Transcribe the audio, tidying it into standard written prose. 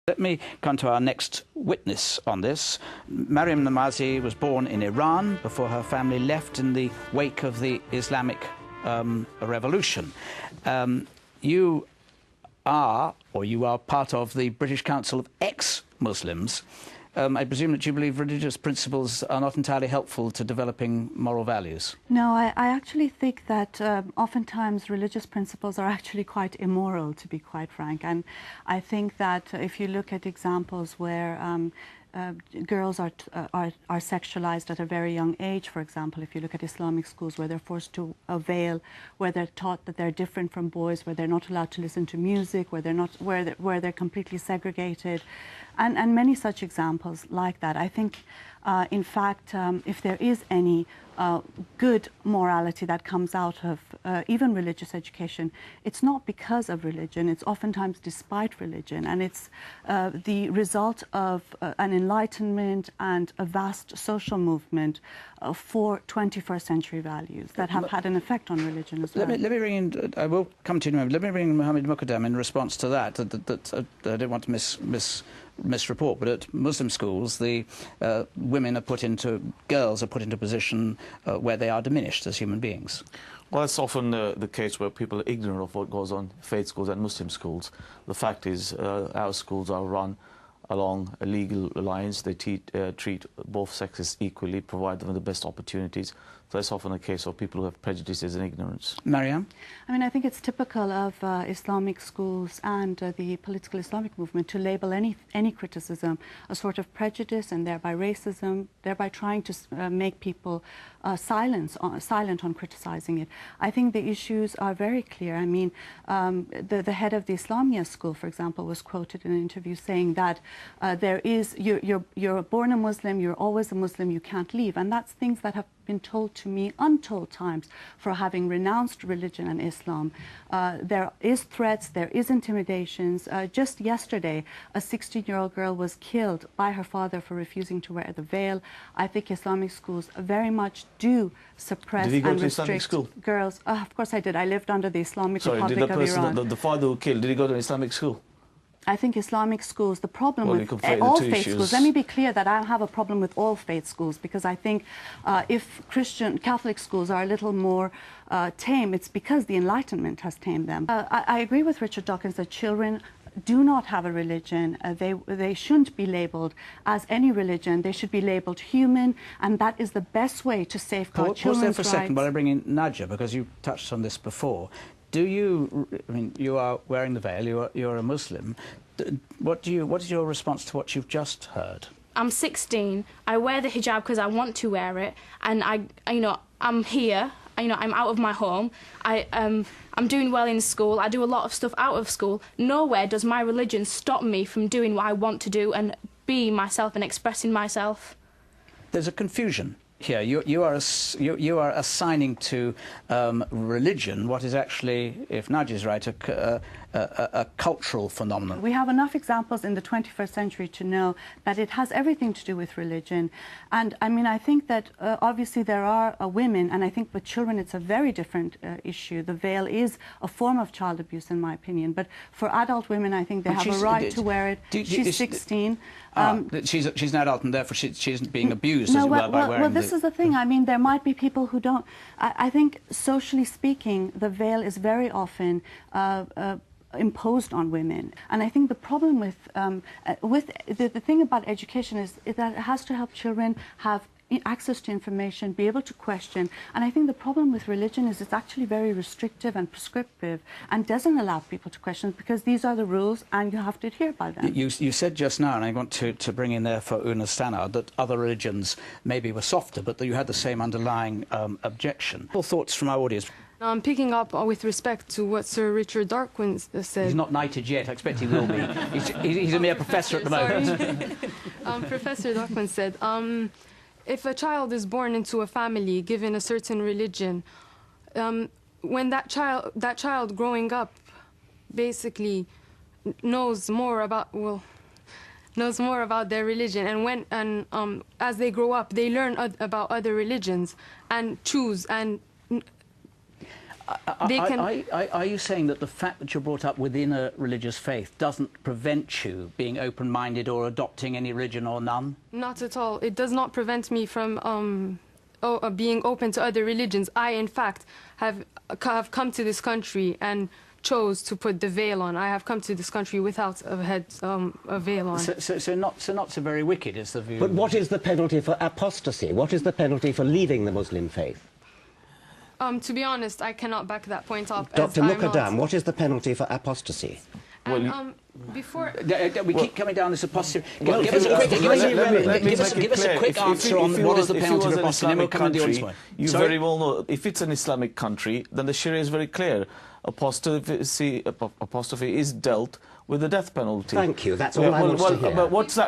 Let me come to our next witness on this. Maryam Namazie was born in Iran before her family left in the wake of the Islamic revolution. You are part of the British Council of Ex-Muslims. I presume that you believe religious principles are not entirely helpful to developing moral values. No, I actually think that oftentimes religious principles are actually quite immoral, to be quite frank. And I think that if you look at examples where girls are sexualized at a very young age, for example, if you look at Islamic schools where they're forced to veil, where they're taught that they're different from boys, where they're not allowed to listen to music, where they're completely segregated, and many such examples like that. I think, in fact, if there is any good morality that comes out of even religious education, it's not because of religion, it's oftentimes despite religion, and it's the result of an enlightenment and a vast social movement for 21st century values that have had an effect on religion as well. Let me bring in, I will come to you in a moment. Let me bring in Mohammed Muqaddam in response to that. I don't want to misreport, but at Muslim schools, the girls are put into a position where they are diminished as human beings. Well, that's often the case where people are ignorant of what goes on in faith schools and Muslim schools. The fact is, our schools are run along a legal lines. They treat both sexes equally, provide them with the best opportunities. So that's often a case of people who have prejudices and ignorance. Maryam? I mean, I think it's typical of Islamic schools and the political Islamic movement to label any criticism a sort of prejudice and thereby racism, thereby trying to make people silent on criticizing it. I think the issues are very clear. I mean, the head of the Islamia school, for example, was quoted in an interview saying that you're born a Muslim, you're always a Muslim, you can't leave. And that's things that have been told to me untold times for having renounced religion and Islam. There is threats, there is intimidations. Just yesterday, a 16-year-old girl was killed by her father for refusing to wear the veil. I think Islamic schools very much do suppress and restrict girls. Of course I did. I lived under the Islamic Republic of Iran. The father who killed, did he go to an Islamic school? I think Islamic schools, the problem with all faith schools, let me be clear that I have a problem with all faith schools, because I think if Catholic schools are a little more tame, it's because the Enlightenment has tamed them. I agree with Richard Dawkins that children do not have a religion. They shouldn't be labelled as any religion. They should be labelled human, and that is the best way to safeguard children's rights. Pause there for a second while I bring in Nadia, because you touched on this before. I mean, you are wearing the veil, you're a Muslim. What is your response to what you've just heard? I'm 16. I wear the hijab because I want to wear it, and I'm here. I'm out of my home. I'm doing well in school. I do a lot of stuff out of school. Nowhere does my religion stop me from doing what I want to do and be myself and expressing myself. There's a confusion here. You are assigning to religion what is actually, if Nadia is right, a cultural phenomenon. We have enough examples in the 21st century to know that it has everything to do with religion. And I mean, I think that obviously there are women, and I think with children it's a very different issue. The veil is a form of child abuse, in my opinion. But for adult women, I think they have a right to wear it. She's 16. She's an adult, and therefore she isn't being abused, as it were, by wearing well, this is the thing. I mean, there might be people who don't. I think, socially speaking, the veil is very often imposed on women. And I think the problem with the thing about education is that it has to help children have access to information, be able to question. And I think the problem with religion is it's actually very restrictive and prescriptive and doesn't allow people to question, because these are the rules and you have to adhere by them. You said just now, and I want to bring in there for Una Stannard, that other religions maybe were softer, but that you had the same underlying objection. What thoughts from our audience? I'm picking up with respect to what Sir Richard Dawkins said. He's not knighted yet. I expect he will be. He's a mere professor at the moment. Professor Dawkins said, if a child is born into a family given a certain religion, when that child growing up basically knows more about their religion, and as they grow up, they learn about other religions and choose and. they can... Are you saying that the fact that you're brought up within a religious faith doesn't prevent you being open-minded or adopting any religion or none? Not at all. It does not prevent me from being open to other religions. I, in fact, have come to this country and chose to put the veil on. I have come to this country without a veil on. So not so very wicked is the view. But what is the penalty for apostasy? What is the penalty for leaving the Muslim faith? To be honest, I cannot back that point up. Dr. Muqaddam, what is the penalty for apostasy? And, before... We keep coming down this apostasy. Well, give us a quick answer on what is the penalty for apostasy, and then we'll come to the audience. You very well know, if it's an Islamic country, then the Sharia is very clear. Apostasy is dealt with the death penalty. Thank you. That's all I want to hear. But what's that?